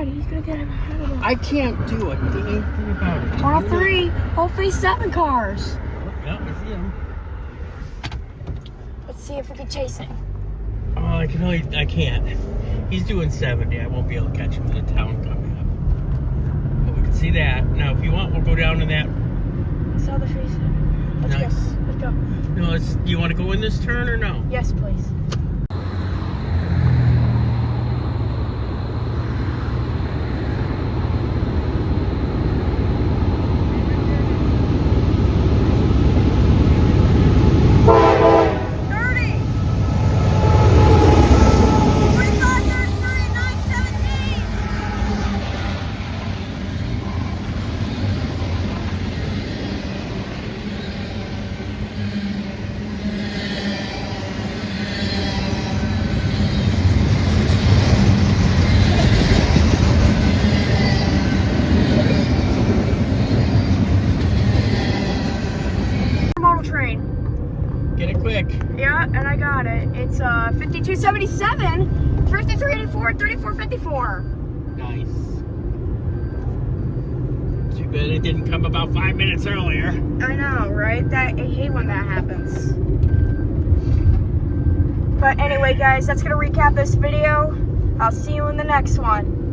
ahead. He's gonna get him ahead of us. I can't do a dang thing about it. All three. Hopefully 7 cars. Yeah, I see him. Let's see if we can chase it. Oh, I can't. He's doing 70. I won't be able to catch him in the town coming up. But we can see that. Now, if you want, we'll go down to that. I saw the face. Let's Nice. go. Let's go. No, do you want to go in this turn or no? Yes, please. Train. Get it quick. Yeah, and I got it. It's 5277, 5384, 3454. Nice. Too bad it didn't come about 5 minutes earlier. I know, right? I hate when that happens. But anyway, guys, that's gonna recap this video. I'll see you in the next one.